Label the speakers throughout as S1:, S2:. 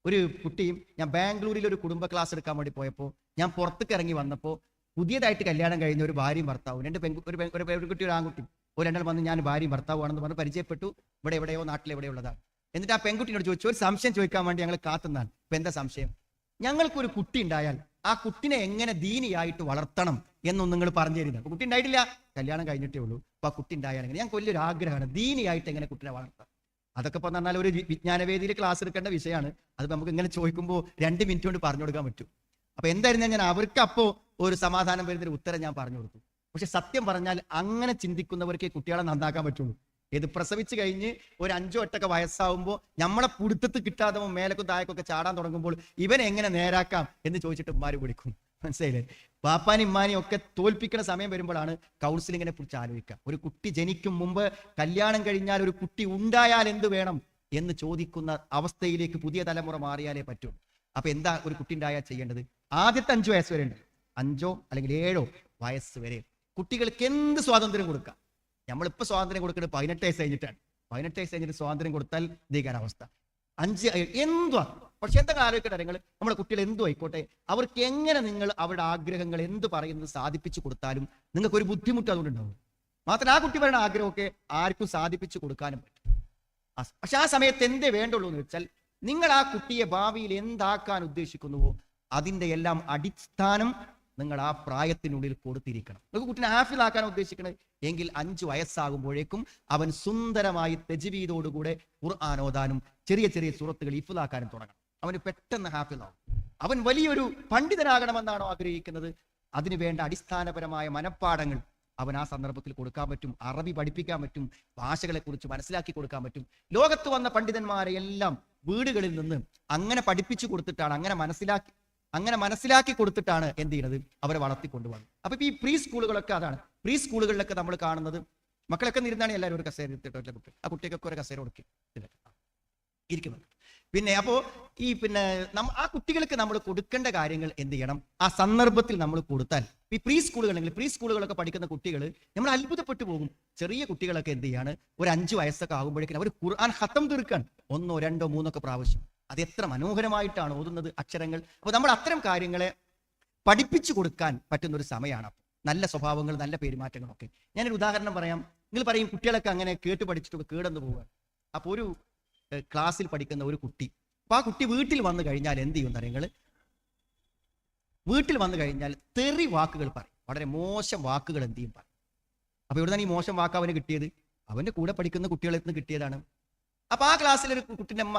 S1: ഒരു കുട്ടിയും ഞാൻ ബാംഗ്ലൂരിൽ ഒരു കുടുംബ ക്ലാസ് എടുക്കാൻ വേണ്ടി പോയപ്പോൾ ഞാൻ പുറത്തേക്ക് ഇറങ്ങി വന്നപ്പോൾ പുതിയതായിട്ട് കല്യാണം കഴിഞ്ഞ ഒരു ഭാര്യയും ഭർത്താവും രണ്ട് പെൺകുട്ടി ഒരു ആൺകുട്ടി ഒരു രണ്ടാൾ വന്ന് ഞാൻ ഭാര്യയും ഭർത്താവാണെന്ന് പറഞ്ഞ് പരിചയപ്പെട്ടു. ഇവിടെ എവിടെയോ നാട്ടിലെവിടെയുള്ളതാണ്. എന്നിട്ട് ആ പെൺകുട്ടിനോട് ചോദിച്ചു, ഒരു സംശയം ചോദിക്കാൻ വേണ്ടി ഞങ്ങൾ കാത്തുന്നാണ്. ഇപ്പൊ എന്താ സംശയം? ഞങ്ങൾക്കൊരു കുട്ടി ഉണ്ടായാൽ ആ കുട്ടിനെ എങ്ങനെ ദീനിയായിട്ട് വളർത്തണം എന്നൊന്നും നിങ്ങൾ പറഞ്ഞു തരുന്നത്. കുട്ടി ഉണ്ടായിട്ടില്ല, കല്യാണം കഴിഞ്ഞിട്ടേ ഉള്ളൂ. അപ്പൊ ആ കുട്ടി ഉണ്ടായാൽ എങ്ങനെ, ഞങ്ങൾക്ക് വലിയൊരു ആഗ്രഹമാണ് ദീനിയായിട്ട് എങ്ങനെ കുട്ടിനെ വളർത്താം. അതൊക്കെ ഇപ്പൊ പറഞ്ഞാൽ ഒരു വിജ്ഞാനവേദിയിൽ ക്ലാസ് എടുക്കേണ്ട വിഷയമാണ്. അത് നമുക്ക് ഇങ്ങനെ ചോദിക്കുമ്പോൾ 2 മിനിറ്റ് കൊണ്ട് പറഞ്ഞു കൊടുക്കാൻ പറ്റും. അപ്പൊ എന്തായിരുന്നു ഞാൻ അവർക്ക് അപ്പോ ഒരു സമാധാനം വരുന്നൊരു ഉത്തരം ഞാൻ പറഞ്ഞു കൊടുത്തു. പക്ഷെ സത്യം പറഞ്ഞാൽ അങ്ങനെ ചിന്തിക്കുന്നവർക്ക് കുട്ടികളെ നന്നാക്കാൻ പറ്റുള്ളൂ. ഇത് പ്രസവിച്ച് കഴിഞ്ഞ് ഒരു 5-8 വയസ്സാവുമ്പോൾ നമ്മളെ പുടുത്തത്ത് കിട്ടാതെ മേലക്കും താഴേക്കൊക്കെ ചാടാൻ തുടങ്ങുമ്പോൾ ഇവനെ എങ്ങനെ നേരാക്കാം എന്ന് ചോദിച്ചിട്ട് ഉമ്മാര് പിടിക്കും. മനസ്സിലായില്ലേ? പാപ്പാനും ഇമ്മാനെയും ഒക്കെ തോൽപ്പിക്കുന്ന സമയം വരുമ്പോഴാണ് കൗൺസിലിങ്ങിനെ കുറിച്ച് ആലോചിക്കുക. ഒരു കുട്ടി ജനിക്കും മുമ്പ് കല്യാണം കഴിഞ്ഞാൽ ഒരു കുട്ടി ഉണ്ടായാൽ എന്ത് വേണം എന്ന് ചോദിക്കുന്ന അവസ്ഥയിലേക്ക് പുതിയ തലമുറ മാറിയാലേ പറ്റൂ. അപ്പൊ എന്താ ഒരു കുട്ടി ഉണ്ടായാൽ ചെയ്യേണ്ടത്? ആദ്യത്തെ 5 വയസ്സ് വരെ ഉണ്ട്, 5 അല്ലെങ്കിൽ 7 വയസ്സ് വരെ കുട്ടികൾക്ക് എന്ത് സ്വാതന്ത്ര്യം കൊടുക്കാം. നമ്മളിപ്പോ സ്വാതന്ത്ര്യം കൊടുക്കുന്നത് 18 വയസ്സ് കഴിഞ്ഞിട്ടാണ്. 18 വയസ്സ് കഴിഞ്ഞിട്ട് സ്വാതന്ത്ര്യം കൊടുത്താൽ ധീകാരാവസ്ഥ. 5 എന്തുവാ. പക്ഷെ എന്തൊക്കെ ആലോചിക്കട്ടെ, നിങ്ങൾ നമ്മുടെ കുട്ടികൾ എന്തു ആയിക്കോട്ടെ, അവർക്ക് എങ്ങനെ നിങ്ങൾ അവരുടെ ആഗ്രഹങ്ങൾ എന്ത് പറയുന്നത് സാധിപ്പിച്ചു കൊടുത്താലും നിങ്ങൾക്ക് ഒരു ബുദ്ധിമുട്ട് അതുകൊണ്ടുണ്ടാവും. മാത്രം ആ കുട്ടി പറയുന്ന ആഗ്രഹമൊക്കെ ആർക്കും സാധിപ്പിച്ചു കൊടുക്കാനും പറ്റും. പക്ഷെ ആ സമയത്ത് എന്തേ വേണ്ടുള്ളൂ എന്ന് വെച്ചാൽ, നിങ്ങൾ ആ കുട്ടിയെ ഭാവിയിൽ എന്താക്കാൻ ഉദ്ദേശിക്കുന്നുവോ അതിന്റെ എല്ലാം അടിസ്ഥാനം നിങ്ങൾ ആ പ്രായത്തിനുള്ളിൽ കൊടുത്തിരിക്കണം. നിങ്ങൾക്ക് കുട്ടിനെ ഹാഫിലാക്കാൻ ഉദ്ദേശിക്കണത് എങ്കിൽ 5 വയസ്സാകുമ്പോഴേക്കും അവൻ സുന്ദരമായി തജ്വീദോടുകൂടെ ഖുർആൻ ഓതാനും ചെറിയ ചെറിയ സൂറത്തുകൾ ഹിഫ്ലാക്കാനും തുടങ്ങണം. അവന് പെട്ടെന്ന് ഹാഫിലാവും. അവൻ വലിയൊരു പണ്ഡിതനാകണമെന്നാണോ ആഗ്രഹിക്കുന്നത്, അതിനു വേണ്ട അടിസ്ഥാനപരമായ മനപ്പാഠങ്ങൾ അവൻ ആ സന്ദർഭത്തിൽ കൊടുക്കാൻ പറ്റും. അറബി പഠിപ്പിക്കാൻ പറ്റും, ഭാഷകളെ കുറിച്ച് മനസ്സിലാക്കി കൊടുക്കാൻ പറ്റും. ലോകത്ത് വന്ന പണ്ഡിതന്മാരെ എല്ലാം വീടുകളിൽ നിന്ന് അങ്ങനെ പഠിപ്പിച്ചു കൊടുത്തിട്ടാണ്, അങ്ങനെ മനസ്സിലാക്കി കൊടുത്തിട്ടാണ് എന്ത് ചെയ്യുന്നത്, അവരെ വളർത്തിക്കൊണ്ടുപോകുന്നത്. അപ്പൊ ഈ പ്രീ സ്കൂളുകളൊക്കെ അതാണ്. പ്രീ സ്കൂളുകളിലൊക്കെ നമ്മൾ കാണുന്നത് മക്കളൊക്കെ ഇരുന്നാണ് എല്ലാവരും ഒരു കസേര എടുത്തിട്ട് ആ കുട്ടികൾക്കൊക്കെ ഒരു കസേര കൊടുക്കും ഇരിക്കുന്നുണ്ട്. പിന്നെ അപ്പോ ആ കുട്ടികൾക്ക് നമ്മൾ കൊടുക്കേണ്ട കാര്യങ്ങൾ എന്ത് ചെയ്യണം, ആ സന്ദർഭത്തിൽ നമ്മൾ കൊടുത്താൽ ഈ പ്രീ സ്കൂളുകളൊക്കെ പഠിക്കുന്ന കുട്ടികൾ നമ്മൾ അത്ഭുതപ്പെട്ടു പോകും. ചെറിയ കുട്ടികളൊക്കെ എന്ത് ചെയ്യാണ്, ഒരു 5 വയസ്സൊക്കെ ആകുമ്പോഴേക്കും അവർ ഖുർആൻ ഖത്തം തീർക്കാൻ 1, 2, 3 പ്രാവശ്യം. അത് എത്ര മനോഹരമായിട്ടാണ് ഓതുന്നത് അക്ഷരങ്ങൾ. അപ്പൊ നമ്മൾ അത്തരം കാര്യങ്ങളെ പഠിപ്പിച്ചു കൊടുക്കാൻ പറ്റുന്ന ഒരു സമയമാണ്. നല്ല സ്വഭാവങ്ങൾ, നല്ല പെരുമാറ്റങ്ങളൊക്കെ. ഞാനൊരു ഉദാഹരണം പറയാം. നിങ്ങൾ പറയും കുട്ടികളൊക്കെ അങ്ങനെ കേട്ട് പഠിച്ചിട്ടൊക്കെ കേടന്ന് പോവുക. അപ്പൊ ഒരു ക്ലാസ്സിൽ പഠിക്കുന്ന ഒരു കുട്ടി, അപ്പൊ ആ കുട്ടി വീട്ടിൽ വന്നു കഴിഞ്ഞാൽ എന്ത് ചെയ്യുന്ന നിങ്ങൾ, വീട്ടിൽ വന്നു കഴിഞ്ഞാൽ തെറി വാക്കുകൾ പറയും, വളരെ മോശം വാക്കുകൾ എന്ത് ചെയ്യും പറയും. അപ്പൊ ഇവിടുന്നാണ് ഈ മോശം വാക്ക് അവന് കിട്ടിയത്, അവന്റെ കൂടെ പഠിക്കുന്ന കുട്ടികളിൽ നിന്ന് കിട്ടിയതാണ്. അപ്പൊ ആ ക്ലാസ്സിലൊരു കുട്ടിൻ്റെ അമ്മ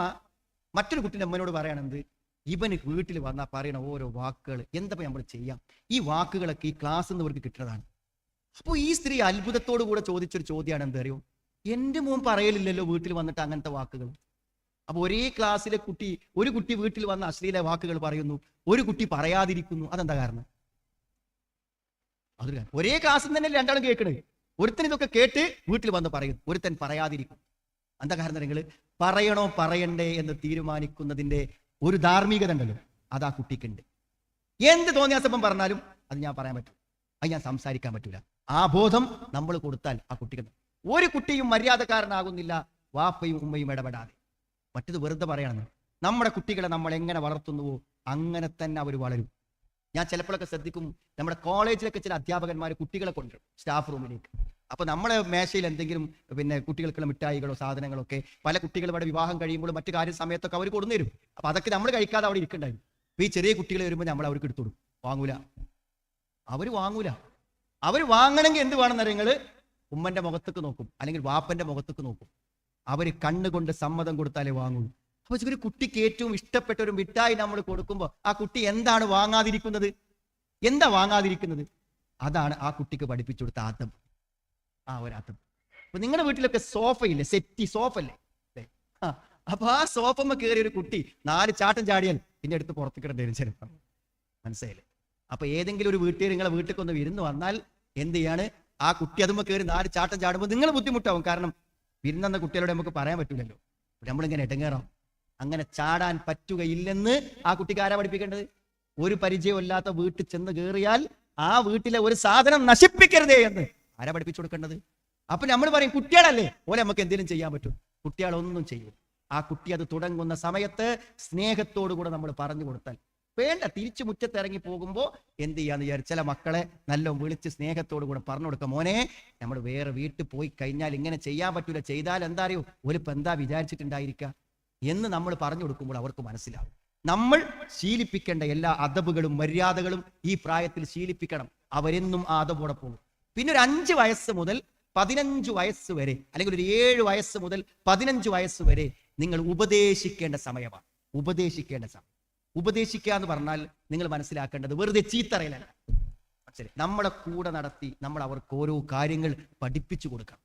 S1: മറ്റൊരു കുട്ടിൻ്റെ അമ്മനോട് പറയണത്, ഇവന് വീട്ടിൽ വന്നാൽ പറയണ ഓരോ വാക്കുകൾ എന്താ നമ്മൾ ചെയ്യാം, ഈ വാക്കുകളൊക്കെ ഈ ക്ലാസ്സിൽ നിന്ന് ഇവർക്ക് കിട്ടുന്നതാണ്. അപ്പോൾ ഈ സ്ത്രീ അത്ഭുതത്തോടു കൂടെ ചോദിച്ചൊരു ചോദ്യമാണ്, എന്തറിയോ, എന്റെ മോൻ പറയലില്ലല്ലോ വീട്ടിൽ വന്നിട്ട് അങ്ങനത്തെ വാക്കുകൾ. അപ്പൊ ഒരേ ക്ലാസ്സിലെ ഒരു കുട്ടി വീട്ടിൽ വന്ന അശ്ലീല വാക്കുകൾ പറയുന്നു, ഒരു കുട്ടി പറയാതിരിക്കുന്നു. അതെന്താ കാരണം? അതൊരു ഒരേ ക്ലാസ്സിൽ തന്നെ 2 ആളും കേൾക്കണേ. ഒരുത്തൻ ഇതൊക്കെ കേട്ട് വീട്ടിൽ വന്ന് പറയും, ഒരുത്തൻ പറയാതിരിക്കും. എന്താ കാരണം? നിങ്ങൾ പറയണോ പറയണ്ടേ എന്ന് തീരുമാനിക്കുന്നതിന്റെ ഒരു ധാർമ്മികത ഉണ്ടല്ലോ, അത് ആ കുട്ടിക്കുണ്ട്. എന്ത് തോന്നിയാസപ്പം പറഞ്ഞാലും അത് ഞാൻ പറയാൻ പറ്റും, അത് ഞാൻ സംസാരിക്കാൻ പറ്റൂല. ആ ബോധം നമ്മൾ കൊടുത്താൽ ആ കുട്ടിക്ക്. ഒരു കുട്ടിയും മര്യാദക്കാരനാകുന്നില്ല വാപ്പയും ഉമ്മയും ഇടപെടാതെ. മറ്റത് വെറുതെ പറയണമെന്ന്. നമ്മുടെ കുട്ടികളെ നമ്മൾ എങ്ങനെ വളർത്തുന്നുവോ അങ്ങനെ തന്നെ അവർ വളരും. ഞാൻ ചിലപ്പോഴൊക്കെ ശ്രദ്ധിക്കും, നമ്മുടെ കോളേജിലൊക്കെ ചില അധ്യാപകന്മാർ കുട്ടികളെ കൊണ്ടുവരും സ്റ്റാഫ് റൂമിലേക്ക്. അപ്പൊ നമ്മളെ മേശയിൽ എന്തെങ്കിലും കുട്ടികൾക്കുള്ള മിഠായികളോ സാധനങ്ങളോ ഒക്കെ പല കുട്ടികൾ ഇവിടെ വിവാഹം കഴിയുമ്പോൾ മറ്റു കാര്യ സമയത്തൊക്കെ അവർ കൊണ്ടുവരും. അപ്പൊ അതൊക്കെ നമ്മൾ കഴിക്കാതെ അവിടെ ഇരിക്കണ്ടായിരുന്നു. അപ്പൊ ഈ ചെറിയ കുട്ടികൾ വരുമ്പോൾ നമ്മൾ അവർക്ക് എടുത്തു കൊടുക്കും. വാങ്ങൂല. അവർ വാങ്ങണമെങ്കിൽ എന്ത് വേണമെന്ന് നിങ്ങൾ ഉമ്മന്റെ മുഖത്തേക്ക് നോക്കും, അല്ലെങ്കിൽ വാപ്പന്റെ മുഖത്തേക്ക് നോക്കും. അവർ കണ്ണുകൊണ്ട് സമ്മതം കൊടുത്താലേ വാങ്ങൂ. അപ്പൊ ഒരു കുട്ടിക്ക് ഏറ്റവും ഇഷ്ടപ്പെട്ട ഒരു മിഠായി നമ്മൾ കൊടുക്കുമ്പോൾ ആ കുട്ടി എന്താണ് വാങ്ങാതിരിക്കുന്നത്? അതാണ് ആ കുട്ടിക്ക് പഠിപ്പിച്ചു കൊടുത്ത ആദം. ഒരാദം. അപ്പൊ നിങ്ങളുടെ വീട്ടിലൊക്കെ സോഫയില്ലേ, സെറ്റി സോഫ അല്ലേ? അപ്പൊ ആ സോഫമ്മ കയറിയ ഒരു കുട്ടി 4 ചാട്ടം ചാടിയാൽ പിന്നെ എടുത്ത് പുറത്തേക്കിടേണ്ടി വരും ചിലപ്പോൾ. മനസ്സിലായില്ലേ? അപ്പൊ ഏതെങ്കിലും ഒരു വീട്ടുകാർ നിങ്ങളെ വീട്ടിൽ ഒന്ന് വിരുന്ന് വന്നാൽ എന്ത് ചെയ്യാണ്, ആ കുട്ടി അതുമ്പോ കയറി 4 ചാട്ടം ചാടുമ്പോൾ നിങ്ങൾ ബുദ്ധിമുട്ടാവും. കാരണം വിരുന്നെന്ന കുട്ടികളോട് നമുക്ക് പറയാൻ പറ്റൂലല്ലോ, നമ്മളിങ്ങനെ ഇടങ്ങേറാവും. അങ്ങനെ ചാടാൻ പറ്റുകയില്ലെന്ന് ആ കുട്ടിക്ക് ആരാ പഠിപ്പിക്കേണ്ടത്? ഒരു പരിചയമില്ലാത്ത വീട്ടിൽ ചെന്ന് കയറിയാൽ ആ വീട്ടിലെ ഒരു സാധനം നശിപ്പിക്കരുതേ എന്ന് ആരാ പഠിപ്പിച്ചു കൊടുക്കേണ്ടത്? അപ്പൊ നമ്മൾ പറയും കുട്ടികളല്ലേ ഓലെ നമുക്ക് എന്തെങ്കിലും ചെയ്യാൻ പറ്റും. കുട്ടികളൊന്നും ചെയ്യും. ആ കുട്ടി അത് തുടങ്ങുന്ന സമയത്ത് സ്നേഹത്തോടുകൂടെ നമ്മൾ പറഞ്ഞു കൊടുത്താൽ വേണ്ട, തിരിച്ചു മുറ്റത്തിറങ്ങി പോകുമ്പോൾ എന്ത് ചെയ്യാന്ന് വിചാരിച്ചു ചില മക്കളെ നല്ല വിളിച്ച് സ്നേഹത്തോടു കൂടെ പറഞ്ഞു കൊടുക്കാം, മോനെ നമ്മൾ വേറെ വീട്ടിൽ പോയി കഴിഞ്ഞാൽ ഇങ്ങനെ ചെയ്യാൻ പറ്റൂല, ചെയ്താൽ എന്താ അറിയോ ഒലിപ്പ് എന്താ വിചാരിച്ചിട്ടുണ്ടായിരിക്കുക എന്ന് നമ്മൾ പറഞ്ഞു കൊടുക്കുമ്പോൾ അവർക്ക് മനസ്സിലാവും. നമ്മൾ ശീലിപ്പിക്കേണ്ട എല്ലാ അദബുകളും മര്യാദകളും ഈ പ്രായത്തിൽ ശീലിപ്പിക്കണം. അവരെന്നും ആ അദബോടെ പോകും. പിന്നെ ഒരു 5 വയസ്സ് മുതൽ 15 വയസ്സ് വരെ, അല്ലെങ്കിൽ ഒരു 7 വയസ്സ് മുതൽ 15 വയസ്സ് വരെ നിങ്ങൾ ഉപദേശിക്കേണ്ട സമയമാണ്. ഉപദേശിക്കേണ്ട സമയം. ഉപദേശിക്കുക എന്ന് പറഞ്ഞാൽ നിങ്ങൾ മനസ്സിലാക്കേണ്ടത് വെറുതെ ചീത്തറയിലല്ല. ശരി, നമ്മളെ കൂടെ നടത്തി നമ്മൾ അവർക്ക് ഓരോ കാര്യങ്ങൾ പഠിപ്പിച്ചു കൊടുക്കണം,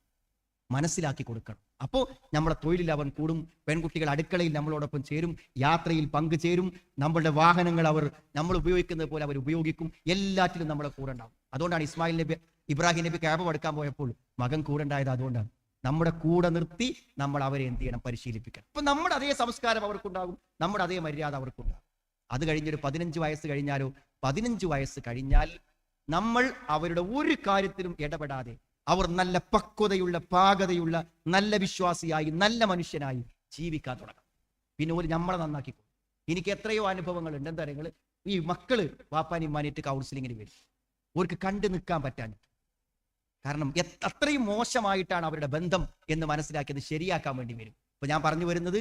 S1: മനസ്സിലാക്കി കൊടുക്കണം. അപ്പോൾ നമ്മളെ തൊഴിലിൽ അവൻ കൂടും. പെൺകുട്ടികൾ അടുക്കളയിൽ നമ്മളോടൊപ്പം ചേരും, യാത്രയിൽ പങ്കുചേരും, നമ്മളുടെ വാഹനങ്ങൾ നമ്മൾ ഉപയോഗിക്കുന്നത് പോലെ അവർ ഉപയോഗിക്കും. എല്ലാറ്റിലും നമ്മളെ കൂടെ ഉണ്ടാവും. അതുകൊണ്ടാണ് ഇബ്രാഹിം നബി കഅബ പടുക്കാൻ പോയപ്പോൾ മകൻ കൂടെ ഉണ്ടായത്. അതുകൊണ്ടാണ് നമ്മുടെ കൂടെ നിർത്തി നമ്മൾ അവരെ എന്ത് ചെയ്യണം, പരിശീലിപ്പിക്കണം. അപ്പൊ നമ്മുടെ അതേ സംസ്കാരം അവർക്കുണ്ടാകും, നമ്മുടെ അതേ മര്യാദ അവർക്കുണ്ടാകും. അത് കഴിഞ്ഞൊരു 15 വയസ്സ് കഴിഞ്ഞാലോ, 15 വയസ്സ് കഴിഞ്ഞാൽ നമ്മൾ അവരുടെ ഒരു കാര്യത്തിലും ഇടപെടാതെ അവർ നല്ല പക്വതയുള്ള, പാകതയുള്ള, നല്ല വിശ്വാസിയായി, നല്ല മനുഷ്യനായി ജീവിക്കാൻ തുടങ്ങും. പിന്നെ ഒരു നമ്മളെ നന്നാക്കിക്കോ. എനിക്ക് എത്രയോ അനുഭവങ്ങൾ ഉണ്ട്. എന്താ പറയുക, ഈ മക്കള് വാപ്പാനും മാനിട്ട് കൗൺസിലിങ്ങിന് വരും. അവർക്ക് കണ്ടു നിൽക്കാൻ പറ്റാൻ, കാരണം അത്രയും മോശമായിട്ടാണ് അവരുടെ ബന്ധം എന്ന് മനസ്സിലാക്കിയത് ശരിയാക്കാൻ വേണ്ടി വരും. ഇപ്പൊ ഞാൻ പറഞ്ഞു വരുന്നത്,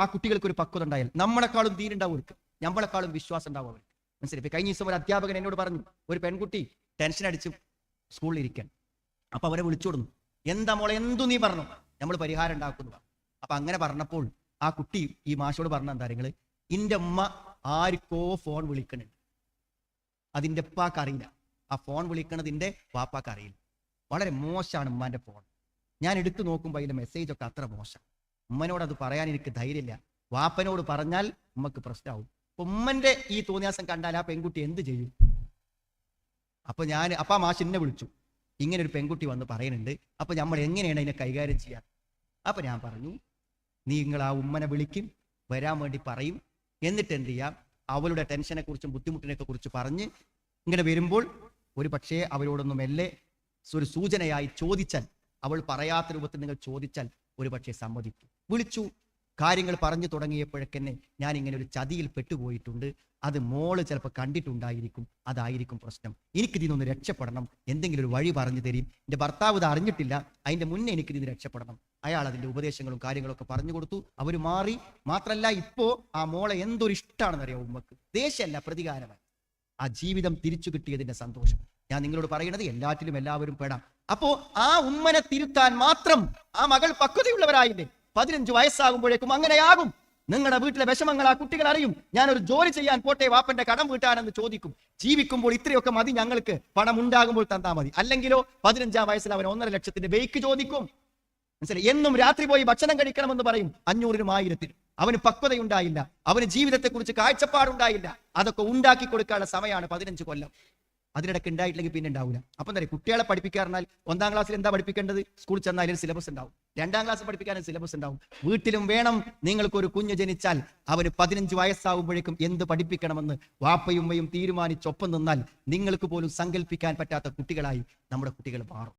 S1: ആ കുട്ടികൾക്കൊരു പക്വത ഉണ്ടായാൽ നമ്മളെക്കാളും ദീനുണ്ടാവും അവർക്ക്, നമ്മളെക്കാളും വിശ്വാസം ഉണ്ടാവും അവർക്ക്. മനസ്സിലായി. ഇപ്പൊ കഴിഞ്ഞ ദിവസം ഒരു അധ്യാപകൻ എന്നോട് പറഞ്ഞു, ഒരു പെൺകുട്ടി ടെൻഷൻ അടിച്ച് സ്കൂളിൽ ഇരിക്കാൻ. അപ്പൊ അവരെ വിളിച്ചോടുന്നു, എന്താ മോളെ, എന്തു നീ പറഞ്ഞു, നമ്മൾ പരിഹാരം ഉണ്ടാക്കുന്നു. അപ്പൊ അങ്ങനെ പറഞ്ഞപ്പോൾ ആ കുട്ടി ഈ മാഷോട് പറഞ്ഞ എന്താ നിങ്ങള്, ഇന്റെ ഉമ്മ ആർക്കോ ഫോൺ വിളിക്കണുണ്ട്, അതിന്റെ ഉപ്പാക്ക് അറിയില്ല, ആ ഫോൺ വിളിക്കണതിന്റെ വാപ്പാക്ക് അറിയില്ല. വളരെ മോശമാണ് ഉമ്മാന്റെ ഫോൺ. ഞാൻ എടുത്തു നോക്കുമ്പോൾ അതിലെ മെസ്സേജ് ഒക്കെ അത്ര മോശം. ഉമ്മനോട് അത് പറയാൻ എനിക്ക് ധൈര്യമില്ല. വാപ്പനോട് പറഞ്ഞാൽ ഉമ്മക്ക് പ്രശ്നമാവും. അപ്പൊ ഉമ്മന്റെ ഈ തോന്നിയാസം കണ്ടാൽ ആ പെൺകുട്ടി എന്ത് ചെയ്യും? അപ്പൊ ആ മാഷ് എന്നെ വിളിച്ചു, ഇങ്ങനെ ഒരു പെൺകുട്ടി വന്ന് പറയുന്നുണ്ട്, അപ്പൊ നമ്മൾ എങ്ങനെയാണ് അതിനെ കൈകാര്യം ചെയ്യാൻ? അപ്പൊ ഞാൻ പറഞ്ഞു, നിങ്ങൾ ആ ഉമ്മനെ വിളിക്കും, വരാൻ വേണ്ടി പറയും, എന്നിട്ട് എന്ത് ചെയ്യാം, അവളുടെ ടെൻഷനെ കുറിച്ചും ബുദ്ധിമുട്ടിനെയൊക്കെ കുറിച്ച് പറഞ്ഞ് ഇങ്ങനെ വരുമ്പോൾ ഒരു പക്ഷേ അവരോടൊന്നും മെല്ലെ ഒരു സൂചനയായി ചോദിച്ചാൽ, അവൾ പറയാത്ത രൂപത്തിൽ നിങ്ങൾ ചോദിച്ചാൽ ഒരു പക്ഷേ സമ്മതിക്കും. വിളിച്ചു, കാര്യങ്ങൾ പറഞ്ഞു തുടങ്ങിയപ്പോഴേക്കന്നെ ഞാൻ ഇങ്ങനെ ഒരു ചതിയിൽ പെട്ടുപോയിട്ടുണ്ട്, അത് മോള് ചിലപ്പോൾ കണ്ടിട്ടുണ്ടായിരിക്കും, അതായിരിക്കും പ്രശ്നം, എനിക്കിതിനൊന്ന് രക്ഷപ്പെടണം, എന്തെങ്കിലും ഒരു വഴി പറഞ്ഞു തരും, എൻ്റെ ഭർത്താവ് ഇത് അറിഞ്ഞിട്ടില്ല, അതിൻ്റെ മുന്നേ എനിക്കിതിന് രക്ഷപ്പെടണം. അയാൾ അതിൻ്റെ ഉപദേശങ്ങളും കാര്യങ്ങളൊക്കെ പറഞ്ഞു കൊടുത്തു. അവർ മാറി. മാത്രമല്ല, ഇപ്പോ ആ മോളെ എന്തൊരു ഇഷ്ടമാണെന്ന് അറിയാം ഉമ്മക്ക്. ദേഷ്യമല്ല, പ്രതികാരമായി. ആ ജീവിതം തിരിച്ചു കിട്ടിയതിന്റെ സന്തോഷം. ഞാൻ നിങ്ങളോട് പറയുന്നത്, എല്ലാറ്റിലും എല്ലാവരും പെടാം. അപ്പോ ആ ഉമ്മനെ തിരുത്താൻ മാത്രം ആ മകൾ പക്വതയുള്ളവരായില്ലേ? 15 വയസ്സാകുമ്പോഴേക്കും അങ്ങനെയാകും. നിങ്ങളുടെ വീട്ടിലെ വിഷമങ്ങൾ ആ കുട്ടികൾ അറിയും. ഞാനൊരു ജോലി ചെയ്യാൻ പോട്ടെ, വാപ്പന്റെ കടം വീട്ടാനെന്ന് ചോദിക്കും. ജീവിക്കുമ്പോൾ ഇത്രയൊക്കെ മതി ഞങ്ങൾക്ക്, പണം ഉണ്ടാകുമ്പോൾ തന്നാ മതി. അല്ലെങ്കിലോ 15-ാം വയസ്സിൽ അവൻ 1.5 ലക്ഷത്തിന്റെ ബൈക്ക് ചോദിക്കും. മനസ്സിലായി. എന്നും രാത്രി പോയി ഭക്ഷണം കഴിക്കണമെന്ന് പറയും, 500-നും 1000-നും. അവന് പക്വതയുണ്ടായില്ല, അവന് ജീവിതത്തെക്കുറിച്ച് കാഴ്ചപ്പാടുണ്ടായില്ല. അതൊക്കെ ഉണ്ടാക്കി കൊടുക്കാനുള്ള സമയമാണ് 15 കൊല്ലം. അതിനിടയ്ക്ക് ഉണ്ടായിട്ടില്ലെങ്കിൽ പിന്നെ ഉണ്ടാവില്ല. അപ്പം എന്താ പറയുക, കുട്ടികളെ പഠിപ്പിക്കാറുണ്ടാൽ 1-ാം ക്ലാസ്സിൽ എന്താ പഠിപ്പിക്കേണ്ടത്? സ്കൂളിൽ ചെന്നാലും സിലബസ് ഉണ്ടാവും. 2-ാം ക്ലാസ് പഠിപ്പിക്കാനും സിലബസ് ഉണ്ടാവും. വീട്ടിലും വേണം. നിങ്ങൾക്കൊരു കുഞ്ഞ് ജനിച്ചാൽ അവന് 15 വയസ്സാവുമ്പോഴേക്കും എന്ത് പഠിപ്പിക്കണമെന്ന് വാപ്പയും ഉമ്മയും തീരുമാനിച്ചൊപ്പം നിന്നാൽ നിങ്ങൾക്ക് പോലും സങ്കല്പിക്കാൻ പറ്റാത്ത കുട്ടികളായി നമ്മുടെ കുട്ടികൾ മാറും.